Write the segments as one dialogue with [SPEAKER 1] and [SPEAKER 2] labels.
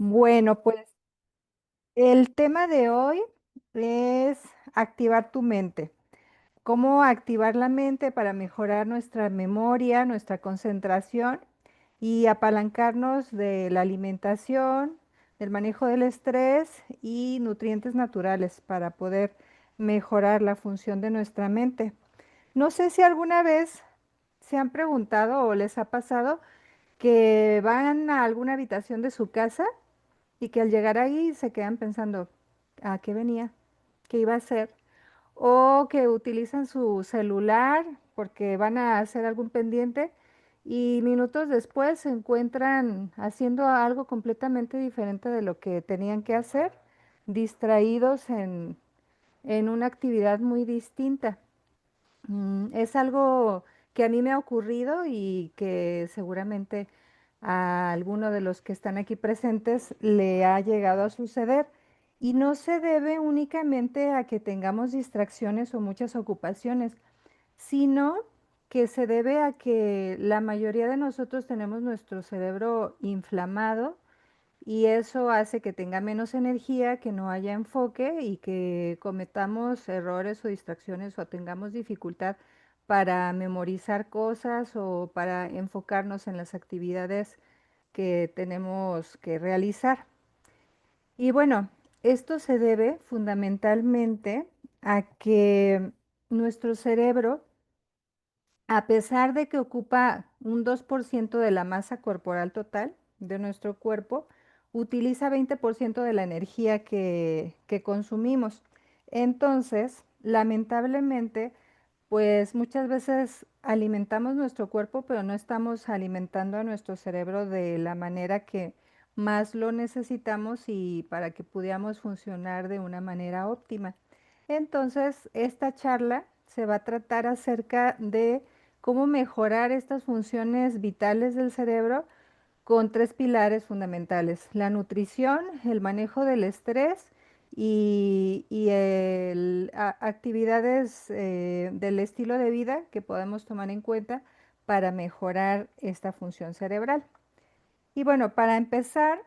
[SPEAKER 1] Bueno, pues el tema de hoy es activar tu mente. Cómo activar la mente para mejorar nuestra memoria, nuestra concentración y apalancarnos de la alimentación, del manejo del estrés y nutrientes naturales para poder mejorar la función de nuestra mente. No sé si alguna vez se han preguntado o les ha pasado que van a alguna habitación de su casa y que al llegar ahí se quedan pensando a qué venía, qué iba a hacer, o que utilizan su celular porque van a hacer algún pendiente y minutos después se encuentran haciendo algo completamente diferente de lo que tenían que hacer, distraídos en una actividad muy distinta. Es algo que a mí me ha ocurrido y que seguramente a alguno de los que están aquí presentes le ha llegado a suceder. Y no se debe únicamente a que tengamos distracciones o muchas ocupaciones, sino que se debe a que la mayoría de nosotros tenemos nuestro cerebro inflamado y eso hace que tenga menos energía, que no haya enfoque y que cometamos errores o distracciones o tengamos dificultad para memorizar cosas o para enfocarnos en las actividades que tenemos que realizar. Y bueno, esto se debe fundamentalmente a que nuestro cerebro, a pesar de que ocupa un 2% de la masa corporal total de nuestro cuerpo, utiliza 20% de la energía que consumimos. Entonces, lamentablemente, pues muchas veces alimentamos nuestro cuerpo, pero no estamos alimentando a nuestro cerebro de la manera que más lo necesitamos y para que pudiéramos funcionar de una manera óptima. Entonces, esta charla se va a tratar acerca de cómo mejorar estas funciones vitales del cerebro con tres pilares fundamentales: la nutrición, el manejo del estrés y actividades del estilo de vida que podemos tomar en cuenta para mejorar esta función cerebral. Y bueno, para empezar,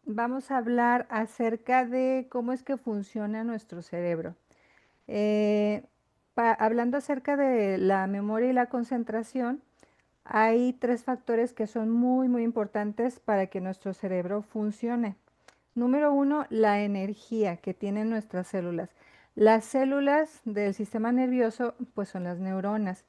[SPEAKER 1] vamos a hablar acerca de cómo es que funciona nuestro cerebro. Eh, Hablando acerca de la memoria y la concentración, hay tres factores que son muy importantes para que nuestro cerebro funcione. Número uno, la energía que tienen nuestras células. Las células del sistema nervioso, pues son las neuronas.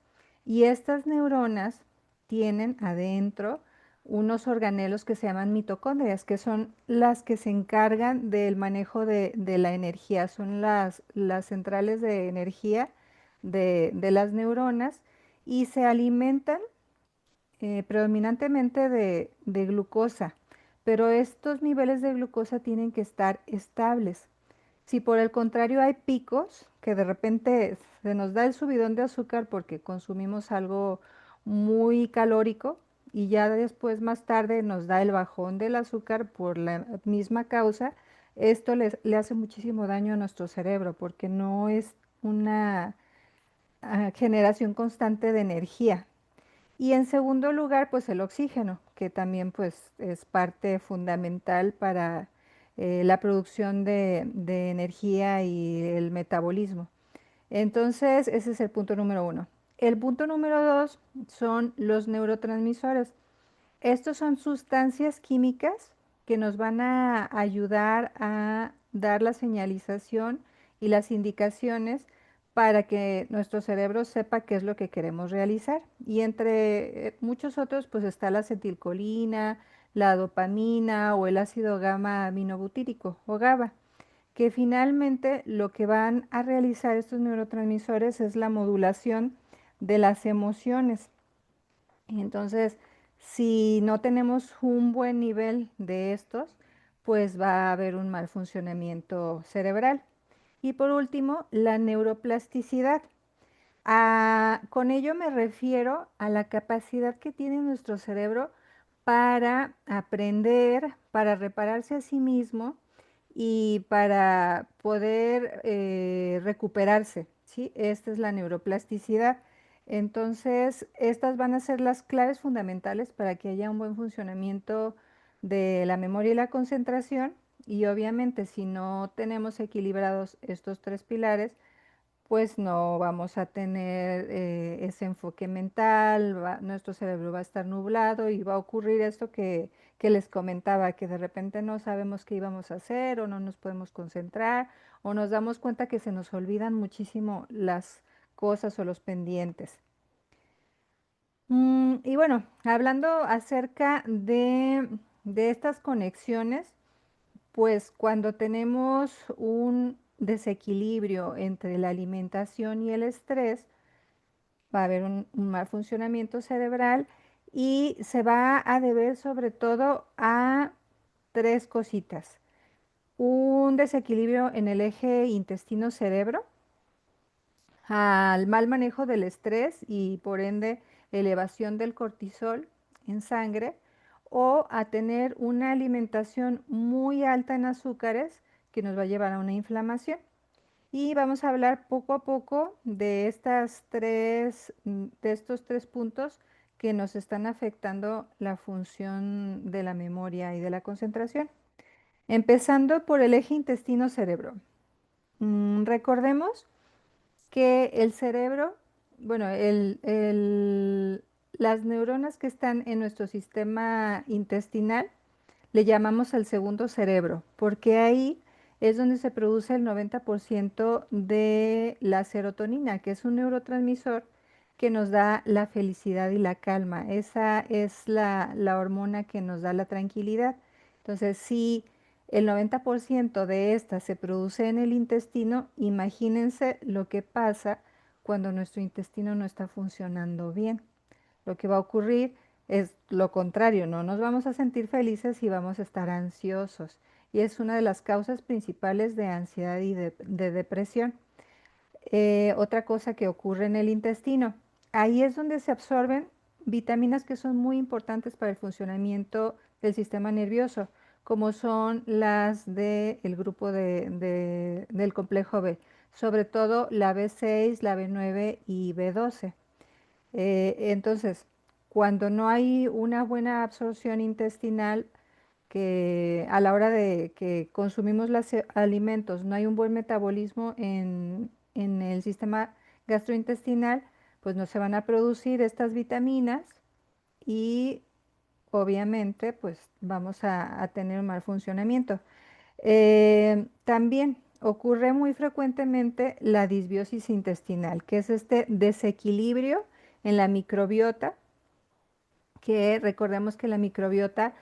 [SPEAKER 1] Y estas neuronas tienen adentro unos organelos que se llaman mitocondrias, que son las que se encargan del manejo de la energía. Son las centrales de energía de las neuronas y se alimentan predominantemente de glucosa, pero estos niveles de glucosa tienen que estar estables. Si por el contrario hay picos, que de repente se nos da el subidón de azúcar porque consumimos algo muy calórico y ya después más tarde nos da el bajón del azúcar por la misma causa, esto le hace muchísimo daño a nuestro cerebro porque no es una generación constante de energía. Y en segundo lugar, pues el oxígeno, que también pues es parte fundamental para la producción de energía y el metabolismo. Entonces, ese es el punto número uno. El punto número dos son los neurotransmisores. Estos son sustancias químicas que nos van a ayudar a dar la señalización y las indicaciones para que nuestro cerebro sepa qué es lo que queremos realizar. Y entre muchos otros, pues está la acetilcolina, la dopamina o el ácido gamma aminobutírico o GABA, que finalmente lo que van a realizar estos neurotransmisores es la modulación de las emociones. Entonces, si no tenemos un buen nivel de estos, pues va a haber un mal funcionamiento cerebral. Y por último, la neuroplasticidad. Con ello me refiero a la capacidad que tiene nuestro cerebro para aprender, para repararse a sí mismo y para poder recuperarse, ¿sí? Esta es la neuroplasticidad. Entonces, estas van a ser las claves fundamentales para que haya un buen funcionamiento de la memoria y la concentración. Y obviamente si no tenemos equilibrados estos tres pilares, pues no vamos a tener ese enfoque mental, nuestro cerebro va a estar nublado y va a ocurrir esto que les comentaba, que de repente no sabemos qué íbamos a hacer o no nos podemos concentrar o nos damos cuenta que se nos olvidan muchísimo las cosas o los pendientes. Y bueno, hablando acerca de estas conexiones, pues cuando tenemos un desequilibrio entre la alimentación y el estrés, va a haber un mal funcionamiento cerebral y se va a deber sobre todo a tres cositas. Un desequilibrio en el eje intestino-cerebro, al mal manejo del estrés y por ende elevación del cortisol en sangre, o a tener una alimentación muy alta en azúcares que nos va a llevar a una inflamación. Y vamos a hablar poco a poco de de estos tres puntos que nos están afectando la función de la memoria y de la concentración. Empezando por el eje intestino-cerebro. Recordemos que el cerebro, bueno, las neuronas que están en nuestro sistema intestinal le llamamos el segundo cerebro, porque ahí es donde se produce el 90% de la serotonina, que es un neurotransmisor que nos da la felicidad y la calma. Esa es la hormona que nos da la tranquilidad. Entonces, si el 90% de esta se produce en el intestino, imagínense lo que pasa cuando nuestro intestino no está funcionando bien. Lo que va a ocurrir es lo contrario, no nos vamos a sentir felices y vamos a estar ansiosos. Y es una de las causas principales de ansiedad y de depresión. Otra cosa que ocurre en el intestino, ahí es donde se absorben vitaminas que son muy importantes para el funcionamiento del sistema nervioso, como son las del grupo del complejo B, sobre todo la B6, la B9 y B12. Entonces, cuando no hay una buena absorción intestinal, que a la hora de que consumimos los alimentos no hay un buen metabolismo en el sistema gastrointestinal, pues no se van a producir estas vitaminas y obviamente pues vamos a tener un mal funcionamiento. También ocurre muy frecuentemente la disbiosis intestinal, que es este desequilibrio en la microbiota, que recordemos que la microbiota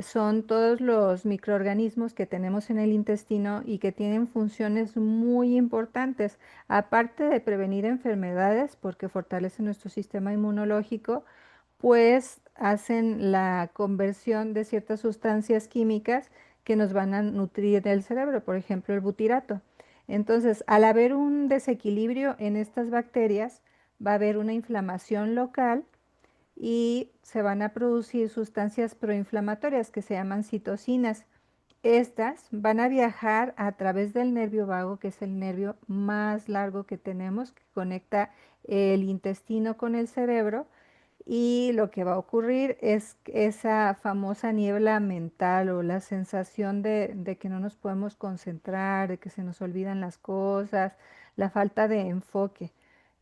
[SPEAKER 1] son todos los microorganismos que tenemos en el intestino y que tienen funciones muy importantes, aparte de prevenir enfermedades, porque fortalecen nuestro sistema inmunológico, pues hacen la conversión de ciertas sustancias químicas que nos van a nutrir el cerebro, por ejemplo, el butirato. Entonces, al haber un desequilibrio en estas bacterias, va a haber una inflamación local y se van a producir sustancias proinflamatorias que se llaman citocinas. Estas van a viajar a través del nervio vago, que es el nervio más largo que tenemos, que conecta el intestino con el cerebro, y lo que va a ocurrir es esa famosa niebla mental o la sensación de que no nos podemos concentrar, de que se nos olvidan las cosas, la falta de enfoque.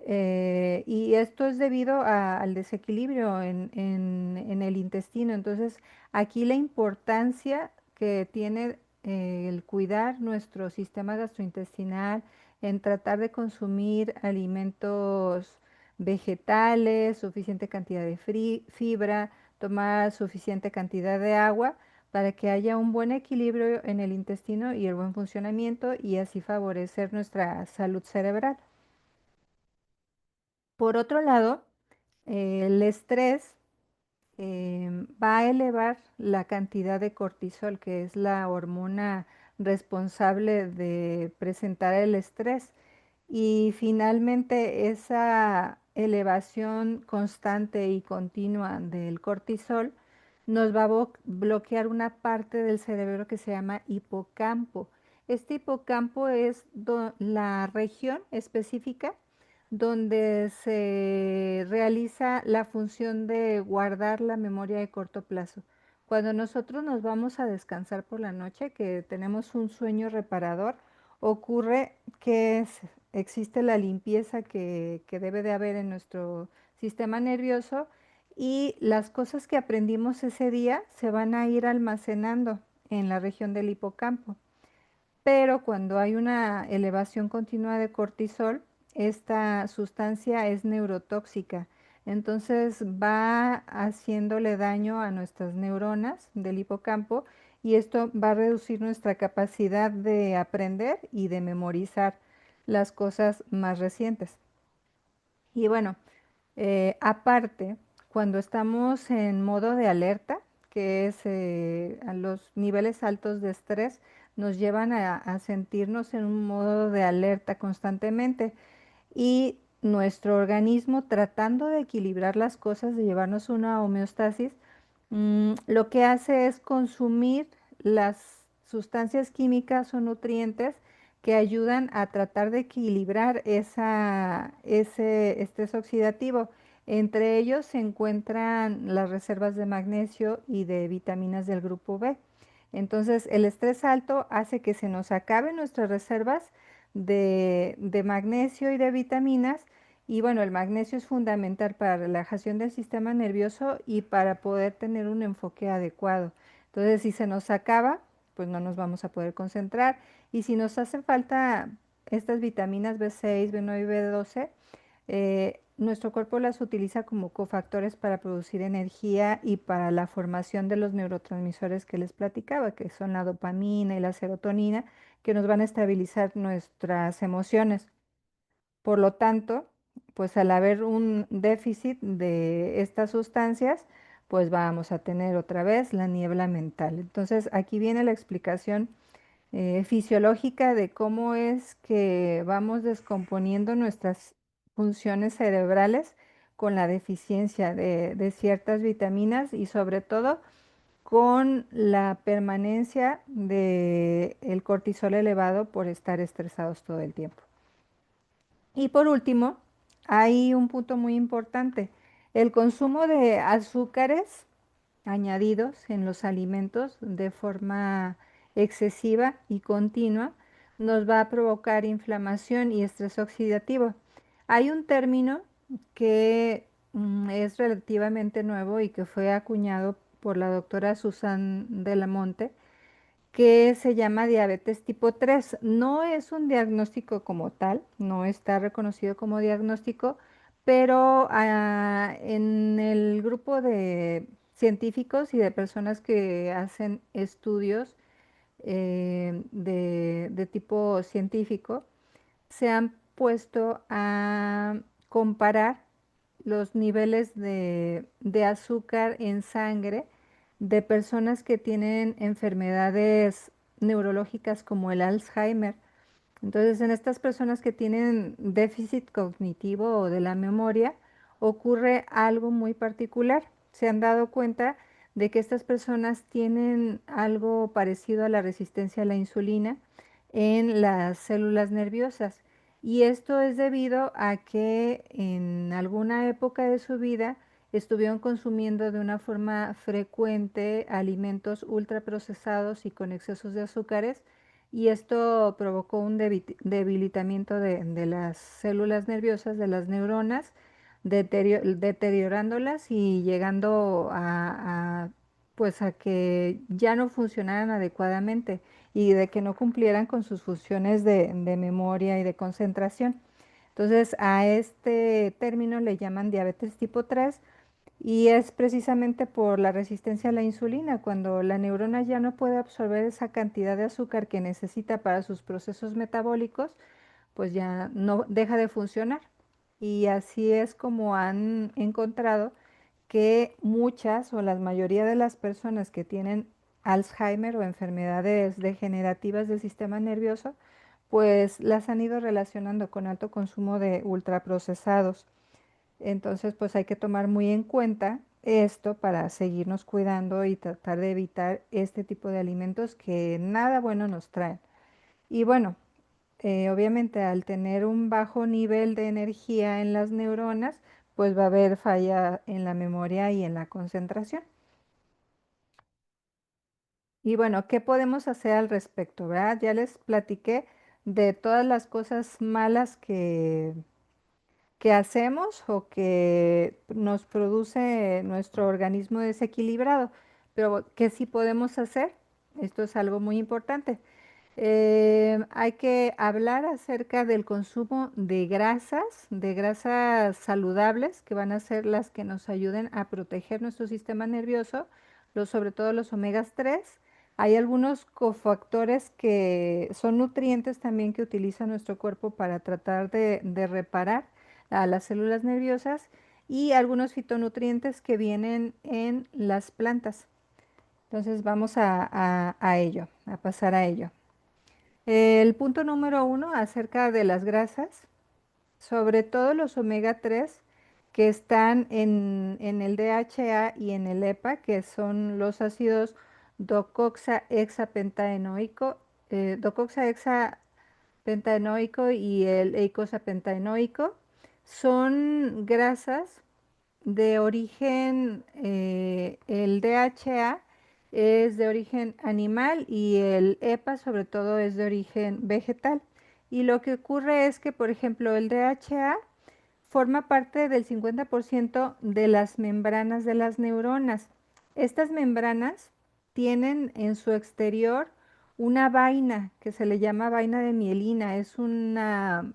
[SPEAKER 1] Y esto es debido al desequilibrio en el intestino. Entonces, aquí la importancia que tiene el cuidar nuestro sistema gastrointestinal, en tratar de consumir alimentos vegetales, suficiente cantidad de fibra, tomar suficiente cantidad de agua para que haya un buen equilibrio en el intestino y el buen funcionamiento y así favorecer nuestra salud cerebral. Por otro lado, el estrés va a elevar la cantidad de cortisol, que es la hormona responsable de presentar el estrés. Y finalmente esa elevación constante y continua del cortisol nos va a bloquear una parte del cerebro que se llama hipocampo. Este hipocampo es la región específica donde se realiza la función de guardar la memoria de corto plazo. Cuando nosotros nos vamos a descansar por la noche, que tenemos un sueño reparador, ocurre que existe la limpieza que debe de haber en nuestro sistema nervioso y las cosas que aprendimos ese día se van a ir almacenando en la región del hipocampo. Pero cuando hay una elevación continua de cortisol, esta sustancia es neurotóxica. Entonces va haciéndole daño a nuestras neuronas del hipocampo y esto va a reducir nuestra capacidad de aprender y de memorizar las cosas más recientes. Y bueno, aparte, cuando estamos en modo de alerta, que es a los niveles altos de estrés, nos llevan a sentirnos en un modo de alerta constantemente y nuestro organismo tratando de equilibrar las cosas, de llevarnos una homeostasis, lo que hace es consumir las sustancias químicas o nutrientes que ayudan a tratar de equilibrar ese estrés oxidativo. Entre ellos se encuentran las reservas de magnesio y de vitaminas del grupo B. Entonces, el estrés alto hace que se nos acaben nuestras reservas de magnesio y de vitaminas. Y bueno, el magnesio es fundamental para la relajación del sistema nervioso y para poder tener un enfoque adecuado. Entonces, si se nos acaba, pues no nos vamos a poder concentrar. Y si nos hacen falta estas vitaminas B6, B9 y B12, nuestro cuerpo las utiliza como cofactores para producir energía y para la formación de los neurotransmisores que les platicaba, que son la dopamina y la serotonina, que nos van a estabilizar nuestras emociones. Por lo tanto, pues al haber un déficit de estas sustancias, pues vamos a tener otra vez la niebla mental. Entonces, aquí viene la explicación fisiológica de cómo es que vamos descomponiendo nuestras funciones cerebrales con la deficiencia de ciertas vitaminas y sobre todo con la permanencia del cortisol elevado por estar estresados todo el tiempo. Y por último, hay un punto muy importante. El consumo de azúcares añadidos en los alimentos de forma excesiva y continua nos va a provocar inflamación y estrés oxidativo. Hay un término que es relativamente nuevo y que fue acuñado por la doctora Susan de la Monte, que se llama diabetes tipo 3. No es un diagnóstico como tal, no está reconocido como diagnóstico, pero en el grupo de científicos y de personas que hacen estudios de tipo científico, se han puesto a comparar los niveles de azúcar en sangre de personas que tienen enfermedades neurológicas como el Alzheimer. Entonces, en estas personas que tienen déficit cognitivo o de la memoria, ocurre algo muy particular. Se han dado cuenta de que estas personas tienen algo parecido a la resistencia a la insulina en las células nerviosas. Y esto es debido a que en alguna época de su vida estuvieron consumiendo de una forma frecuente alimentos ultraprocesados y con excesos de azúcares y esto provocó un debilitamiento de las células nerviosas, de las neuronas, deteriorándolas y llegando pues a que ya no funcionaran adecuadamente y de que no cumplieran con sus funciones de memoria y de concentración. Entonces, a este término le llaman diabetes tipo 3 y es precisamente por la resistencia a la insulina, cuando la neurona ya no puede absorber esa cantidad de azúcar que necesita para sus procesos metabólicos, pues ya no deja de funcionar. Y así es como han encontrado que muchas o la mayoría de las personas que tienen Alzheimer o enfermedades degenerativas del sistema nervioso, pues las han ido relacionando con alto consumo de ultraprocesados. Entonces, pues hay que tomar muy en cuenta esto para seguirnos cuidando y tratar de evitar este tipo de alimentos que nada bueno nos traen. Y bueno, obviamente al tener un bajo nivel de energía en las neuronas, pues va a haber falla en la memoria y en la concentración. Y bueno, ¿qué podemos hacer al respecto, verdad? Ya les platiqué de todas las cosas malas que hacemos o que nos produce nuestro organismo desequilibrado. Pero ¿qué sí podemos hacer? Esto es algo muy importante. Hay que hablar acerca del consumo de grasas saludables, que van a ser las que nos ayuden a proteger nuestro sistema nervioso, sobre todo los omegas 3. Hay algunos cofactores que son nutrientes también que utiliza nuestro cuerpo para tratar de reparar a las células nerviosas y algunos fitonutrientes que vienen en las plantas. Entonces vamos a ello, a pasar a ello. El punto número uno acerca de las grasas, sobre todo los omega 3 que están en el DHA y en el EPA, que son los ácidos docoxahexapentaenoico, docoxahexapentaenoico y el eicosapentaenoico, son grasas de origen, el DHA es de origen animal y el EPA sobre todo es de origen vegetal. Y lo que ocurre es que, por ejemplo, el DHA forma parte del 50% de las membranas de las neuronas. Estas membranas tienen en su exterior una vaina que se le llama vaina de mielina. Es una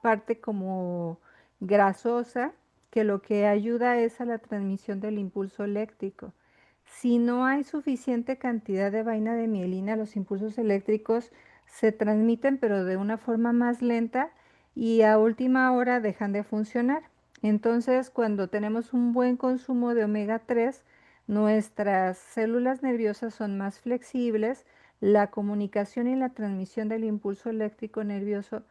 [SPEAKER 1] parte como grasosa que lo que ayuda es a la transmisión del impulso eléctrico. Si no hay suficiente cantidad de vaina de mielina, los impulsos eléctricos se transmiten pero de una forma más lenta y a última hora dejan de funcionar. Entonces, cuando tenemos un buen consumo de omega 3, nuestras células nerviosas son más flexibles, la comunicación y la transmisión del impulso eléctrico nervioso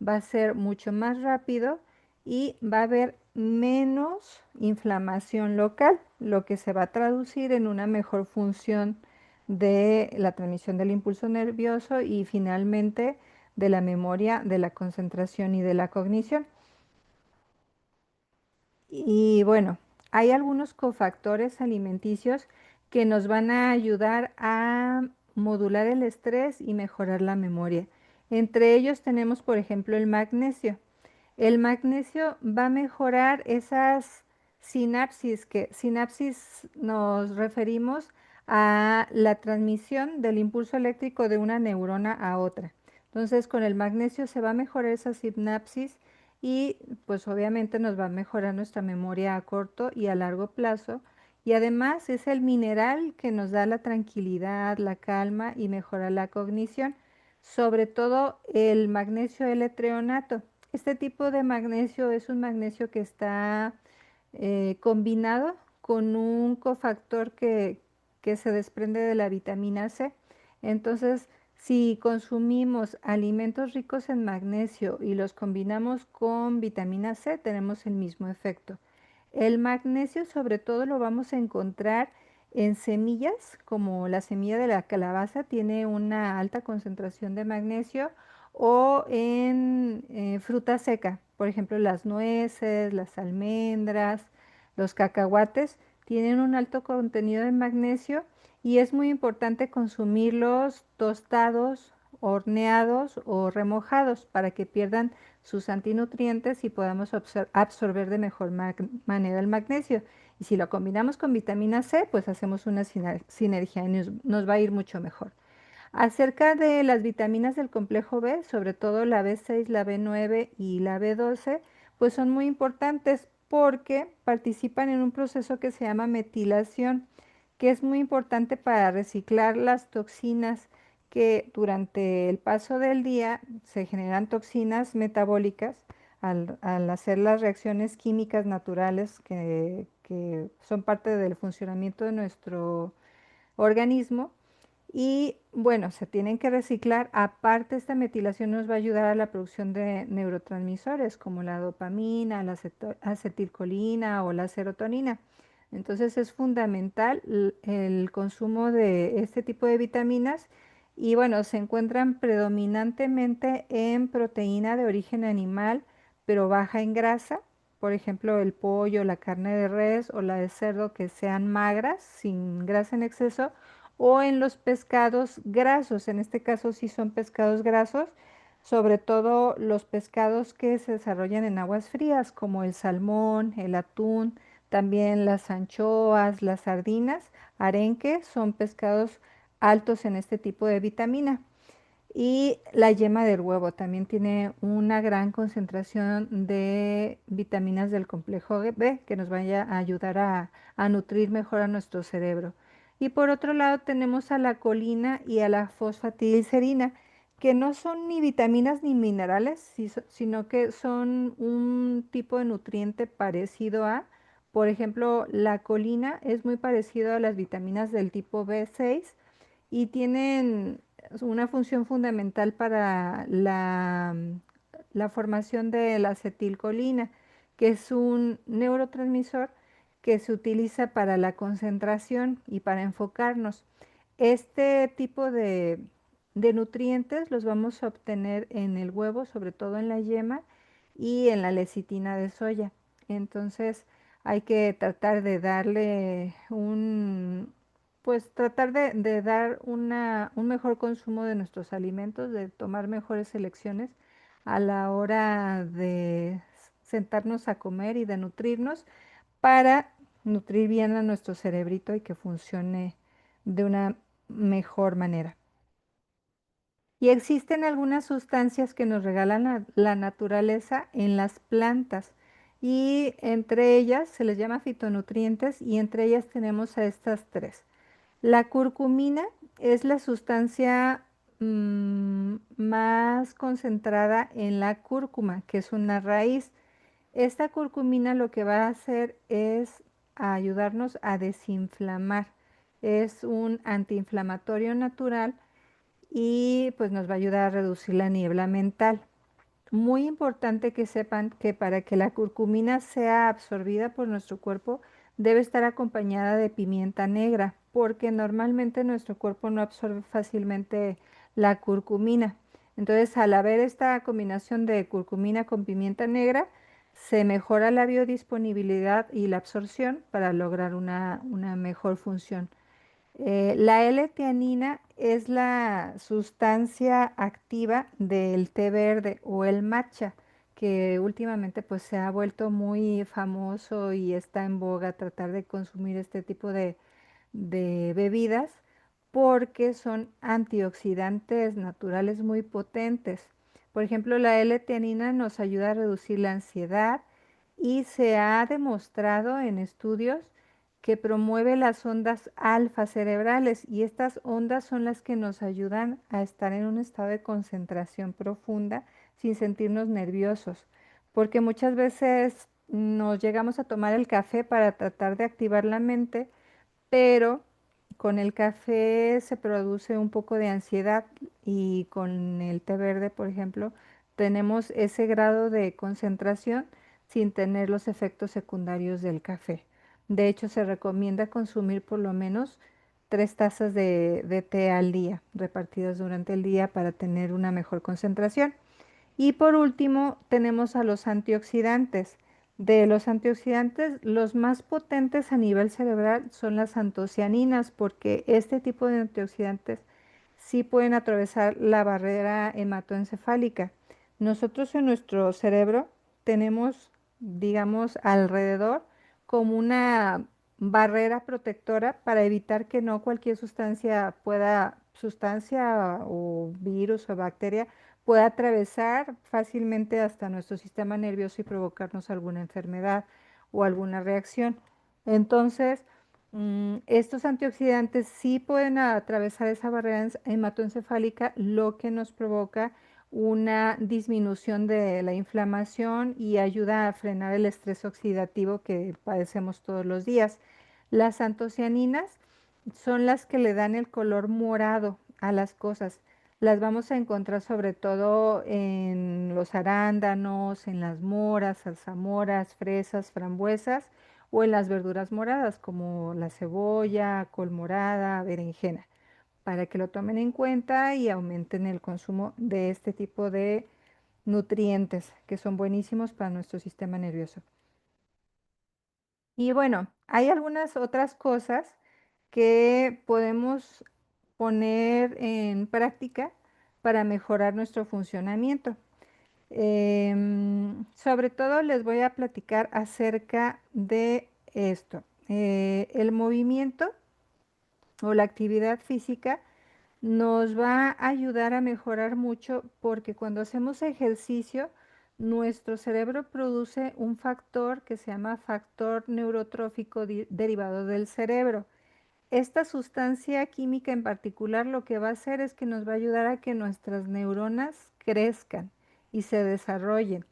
[SPEAKER 1] va a ser mucho más rápido y va a haber menos inflamación local, lo que se va a traducir en una mejor función de la transmisión del impulso nervioso y finalmente de la memoria, de la concentración y de la cognición. Y bueno, hay algunos cofactores alimenticios que nos van a ayudar a modular el estrés y mejorar la memoria. Entre ellos tenemos, por ejemplo, el magnesio. El magnesio va a mejorar esas sinapsis, que sinapsis nos referimos a la transmisión del impulso eléctrico de una neurona a otra. Entonces, con el magnesio se va a mejorar esa sinapsis y pues obviamente nos va a mejorar nuestra memoria a corto y a largo plazo. Y además es el mineral que nos da la tranquilidad, la calma y mejora la cognición, sobre todo el magnesio L-treonato. Este tipo de magnesio es un magnesio que está combinado con un cofactor que se desprende de la vitamina C. Entonces, si consumimos alimentos ricos en magnesio y los combinamos con vitamina C, tenemos el mismo efecto. El magnesio sobre todo lo vamos a encontrar en semillas, como la semilla de la calabaza tiene una alta concentración de magnesio, o en fruta seca, por ejemplo las nueces, las almendras, los cacahuates, tienen un alto contenido de magnesio y es muy importante consumirlos tostados, horneados o remojados para que pierdan sus antinutrientes y podamos absorber de mejor manera el magnesio. Y si lo combinamos con vitamina C, pues hacemos una sinergia y nos va a ir mucho mejor. Acerca de las vitaminas del complejo B, sobre todo la B6, la B9 y la B12, pues son muy importantes porque participan en un proceso que se llama metilación, que es muy importante para reciclar las toxinas que durante el paso del día se generan toxinas metabólicas al hacer las reacciones químicas naturales que son parte del funcionamiento de nuestro organismo y bueno, se tienen que reciclar. Aparte, esta metilación nos va a ayudar a la producción de neurotransmisores como la dopamina, la acetilcolina o la serotonina. Entonces es fundamental el consumo de este tipo de vitaminas y bueno, se encuentran predominantemente en proteína de origen animal, pero baja en grasa. Por ejemplo, el pollo, la carne de res o la de cerdo que sean magras, sin grasa en exceso, o en los pescados grasos. En este caso sí son pescados grasos, sobre todo los pescados que se desarrollan en aguas frías, como el salmón, el atún, también las anchoas, las sardinas, arenque, son pescados altos en este tipo de vitamina. Y la yema del huevo también tiene una gran concentración de vitaminas del complejo B que nos vaya a ayudar a nutrir mejor a nuestro cerebro. Y por otro lado tenemos a la colina y a la fosfatidilcerina, que no son ni vitaminas ni minerales, sino que son un tipo de nutriente parecido a, por ejemplo, la colina es muy parecido a las vitaminas del tipo B6 y tienen una función fundamental para la formación de la acetilcolina, que es un neurotransmisor que se utiliza para la concentración y para enfocarnos. Este tipo de nutrientes los vamos a obtener en el huevo, sobre todo en la yema y en la lecitina de soya. Entonces hay que tratar de darle pues tratar de dar un mejor consumo de nuestros alimentos, de tomar mejores elecciones a la hora de sentarnos a comer y de nutrirnos para nutrir bien a nuestro cerebrito y que funcione de una mejor manera. Y existen algunas sustancias que nos regalan la naturaleza en las plantas y entre ellas se les llama fitonutrientes y entre ellas tenemos a estas tres. La curcumina es la sustancia más concentrada en la cúrcuma, que es una raíz. Esta curcumina lo que va a hacer es ayudarnos a desinflamar. Es un antiinflamatorio natural y pues nos va a ayudar a reducir la niebla mental. Muy importante que sepan que para que la curcumina sea absorbida por nuestro cuerpo debe estar acompañada de pimienta negra, porque normalmente nuestro cuerpo no absorbe fácilmente la curcumina. Entonces, al haber esta combinación de curcumina con pimienta negra, se mejora la biodisponibilidad y la absorción para lograr una mejor función. La L-teanina es la sustancia activa del té verde o el matcha, que últimamente pues se ha vuelto muy famoso y está en boga tratar de consumir este tipo de bebidas porque son antioxidantes naturales muy potentes. Por ejemplo, la L-teanina nos ayuda a reducir la ansiedad y se ha demostrado en estudios que promueve las ondas alfa cerebrales y estas ondas son las que nos ayudan a estar en un estado de concentración profunda sin sentirnos nerviosos, porque muchas veces nos llegamos a tomar el café para tratar de activar la mente, pero con el café se produce un poco de ansiedad y con el té verde, por ejemplo, tenemos ese grado de concentración sin tener los efectos secundarios del café. De hecho, se recomienda consumir por lo menos 3 tazas de té al día, repartidas durante el día para tener una mejor concentración. Y por último, tenemos a los antioxidantes. De los antioxidantes, los más potentes a nivel cerebral son las antocianinas, porque este tipo de antioxidantes sí pueden atravesar la barrera hematoencefálica. Nosotros en nuestro cerebro tenemos, digamos, alrededor como una barrera protectora para evitar que no cualquier sustancia o virus o bacteria puede atravesar fácilmente hasta nuestro sistema nervioso y provocarnos alguna enfermedad o alguna reacción. Entonces, estos antioxidantes sí pueden atravesar esa barrera hematoencefálica, lo que nos provoca una disminución de la inflamación y ayuda a frenar el estrés oxidativo que padecemos todos los días. Las antocianinas son las que le dan el color morado a las cosas. Las vamos a encontrar sobre todo en los arándanos, en las moras, zarzamoras, fresas, frambuesas o en las verduras moradas como la cebolla, col morada, berenjena, para que lo tomen en cuenta y aumenten el consumo de este tipo de nutrientes que son buenísimos para nuestro sistema nervioso. Y bueno, hay algunas otras cosas que podemos poner en práctica para mejorar nuestro funcionamiento. Sobre todo les voy a platicar acerca de esto. El movimiento o la actividad física nos va a ayudar a mejorar mucho porque cuando hacemos ejercicio, nuestro cerebro produce un factor que se llama factor neurotrófico derivado del cerebro. Esta sustancia química en particular lo que va a hacer es que nos va a ayudar a que nuestras neuronas crezcan y se desarrollen.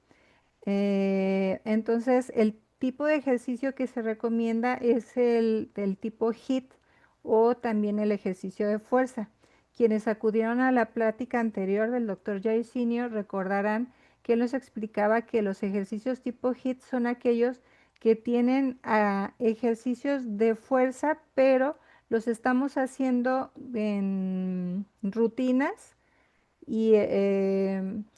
[SPEAKER 1] Entonces, el tipo de ejercicio que se recomienda es el del tipo HIIT o también el ejercicio de fuerza. Quienes acudieron a la plática anterior del doctor Jairzinho recordarán que él nos explicaba que los ejercicios tipo HIIT son aquellos que tienen ejercicios de fuerza, pero los estamos haciendo en rutinas y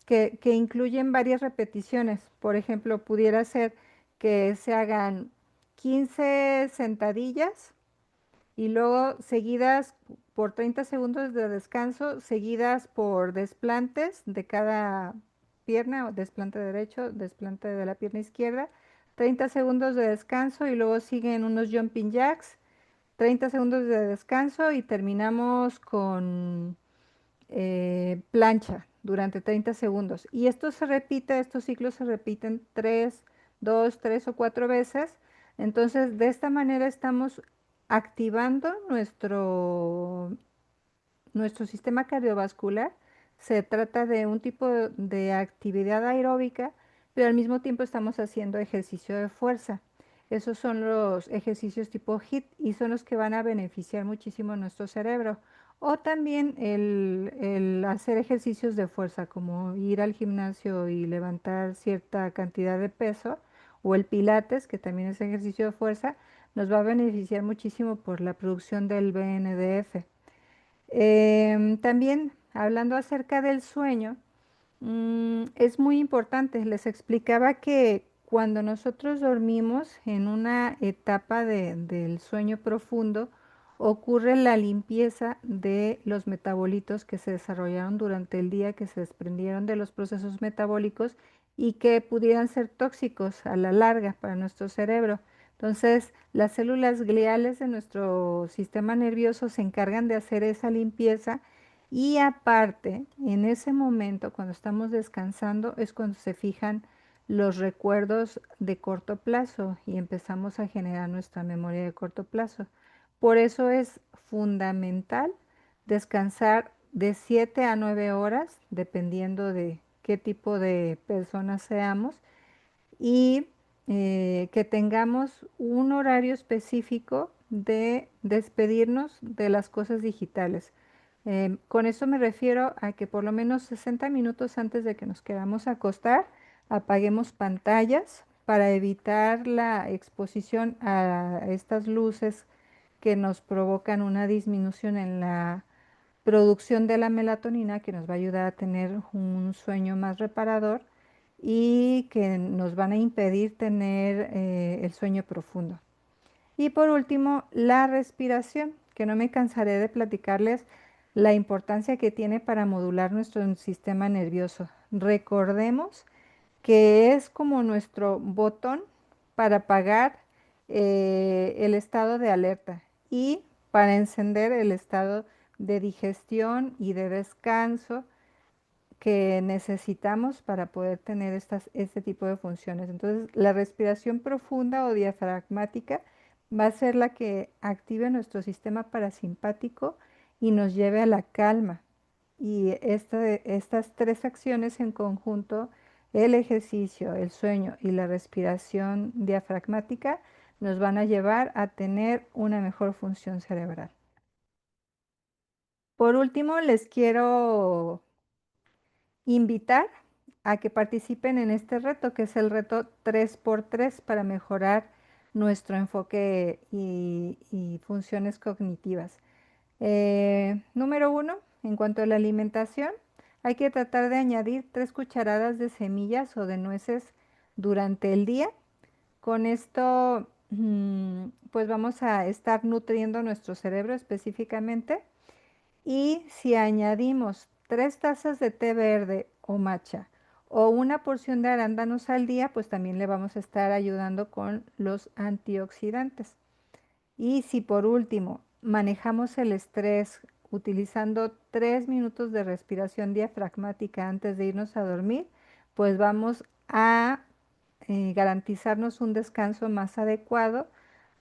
[SPEAKER 1] que incluyen varias repeticiones. Por ejemplo, pudiera ser que se hagan 15 sentadillas y luego seguidas por 30 segundos de descanso, seguidas por desplantes de cada pierna, o desplante derecho, desplante de la pierna izquierda, 30 segundos de descanso y luego siguen unos jumping jacks, 30 segundos de descanso y terminamos con plancha durante 30 segundos. Y esto se repite, estos ciclos se repiten 3, 2, 3 o 4 veces. Entonces, de esta manera estamos activando nuestro sistema cardiovascular. Se trata de un tipo de actividad aeróbica, pero al mismo tiempo estamos haciendo ejercicio de fuerza. Esos son los ejercicios tipo HIIT y son los que van a beneficiar muchísimo a nuestro cerebro. O también el hacer ejercicios de fuerza, como ir al gimnasio y levantar cierta cantidad de peso, o el pilates, que también es ejercicio de fuerza, nos va a beneficiar muchísimo por la producción del BNDF. También hablando acerca del sueño, es muy importante. Les explicaba que cuando nosotros dormimos en una etapa del sueño profundo, ocurre la limpieza de los metabolitos que se desarrollaron durante el día, que se desprendieron de los procesos metabólicos y que pudieran ser tóxicos a la larga para nuestro cerebro. Entonces, las células gliales de nuestro sistema nervioso se encargan de hacer esa limpieza y aparte, en ese momento, cuando estamos descansando, es cuando se fijan los recuerdos de corto plazo y empezamos a generar nuestra memoria de corto plazo. Por eso es fundamental descansar de 7 a 9 horas, dependiendo de qué tipo de personas seamos y que tengamos un horario específico de despedirnos de las cosas digitales. Con eso me refiero a que por lo menos 60 minutos antes de que nos queramos acostar, apaguemos pantallas para evitar la exposición a estas luces que nos provocan una disminución en la producción de la melatonina que nos va a ayudar a tener un sueño más reparador y que nos van a impedir tener el sueño profundo. Y por último, la respiración, que no me cansaré de platicarles la importancia que tiene para modular nuestro sistema nervioso. Recordemos que es como nuestro botón para apagar el estado de alerta y para encender el estado de digestión y de descanso que necesitamos para poder tener este tipo de funciones. Entonces, la respiración profunda o diafragmática va a ser la que active nuestro sistema parasimpático y nos lleve a la calma. Y estas tres acciones en conjunto, el ejercicio, el sueño y la respiración diafragmática, nos van a llevar a tener una mejor función cerebral. Por último, les quiero invitar a que participen en este reto, que es el reto 3x3 para mejorar nuestro enfoque y funciones cognitivas. Número 1, en cuanto a la alimentación, hay que tratar de añadir 3 cucharadas de semillas o de nueces durante el día. Con esto pues vamos a estar nutriendo nuestro cerebro específicamente. Y si añadimos 3 tazas de té verde o matcha o una porción de arándanos al día, pues también le vamos a estar ayudando con los antioxidantes. Y si por último manejamos el estrés utilizando 3 minutos de respiración diafragmática antes de irnos a dormir, pues vamos a garantizarnos un descanso más adecuado,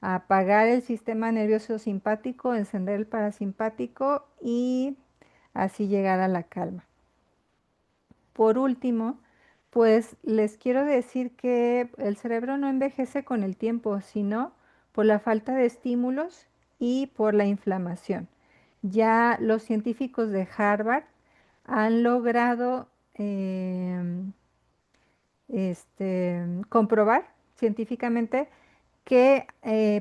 [SPEAKER 1] apagar el sistema nervioso simpático, encender el parasimpático y así llegar a la calma. Por último, pues les quiero decir que el cerebro no envejece con el tiempo, sino por la falta de estímulos y por la inflamación. Ya los científicos de Harvard han logrado comprobar científicamente que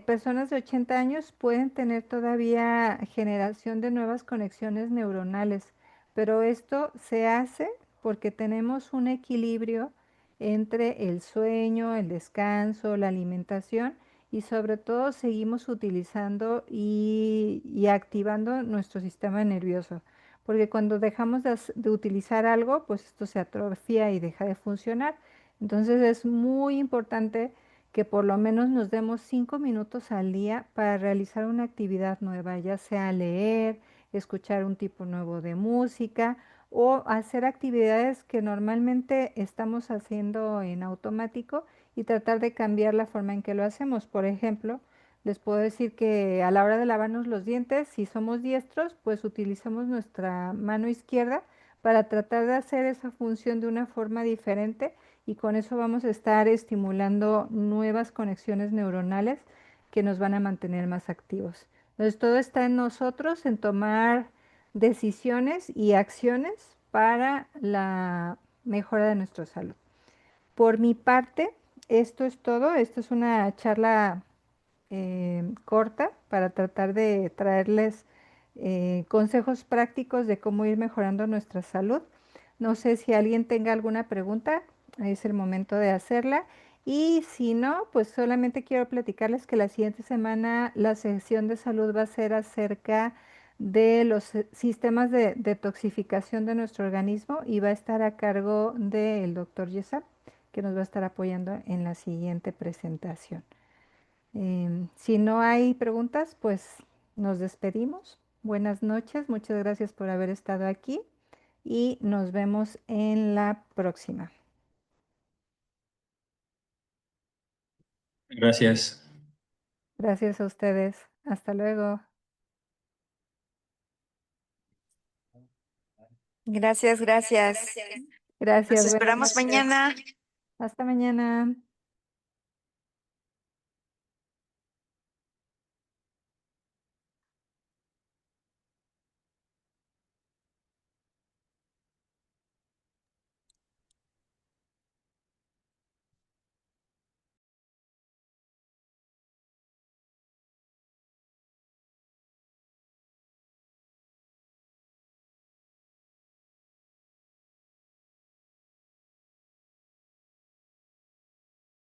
[SPEAKER 1] personas de 80 años pueden tener todavía generación de nuevas conexiones neuronales, pero esto se hace porque tenemos un equilibrio entre el sueño, el descanso, la alimentación y sobre todo seguimos utilizando y activando nuestro sistema nervioso, porque cuando dejamos de utilizar algo, pues esto se atrofia y deja de funcionar. Entonces es muy importante que por lo menos nos demos 5 minutos al día para realizar una actividad nueva, ya sea leer, escuchar un tipo nuevo de música o hacer actividades que normalmente estamos haciendo en automático y tratar de cambiar la forma en que lo hacemos. Por ejemplo, les puedo decir que a la hora de lavarnos los dientes, si somos diestros, pues utilizamos nuestra mano izquierda para tratar de hacer esa función de una forma diferente y con eso vamos a estar estimulando nuevas conexiones neuronales que nos van a mantener más activos. Entonces, todo está en nosotros, en tomar decisiones y acciones para la mejora de nuestra salud. Por mi parte, esto es todo. Esto es una charla corta para tratar de traerles consejos prácticos de cómo ir mejorando nuestra salud. No sé si alguien tenga alguna pregunta, es el momento de hacerla. Y si no, pues solamente quiero platicarles que la siguiente semana la sesión de salud va a ser acerca de los sistemas de detoxificación de nuestro organismo y va a estar a cargo del doctor Yesap, que nos va a estar apoyando en la siguiente presentación. Si no hay preguntas, pues nos despedimos. Buenas noches, muchas gracias por haber estado aquí y nos vemos en la próxima.
[SPEAKER 2] Gracias.
[SPEAKER 1] Gracias a ustedes. Hasta luego.
[SPEAKER 3] Gracias, gracias. Nos
[SPEAKER 1] Gracias, buenas
[SPEAKER 3] esperamos
[SPEAKER 1] noches.
[SPEAKER 3] mañana.
[SPEAKER 1] Hasta mañana.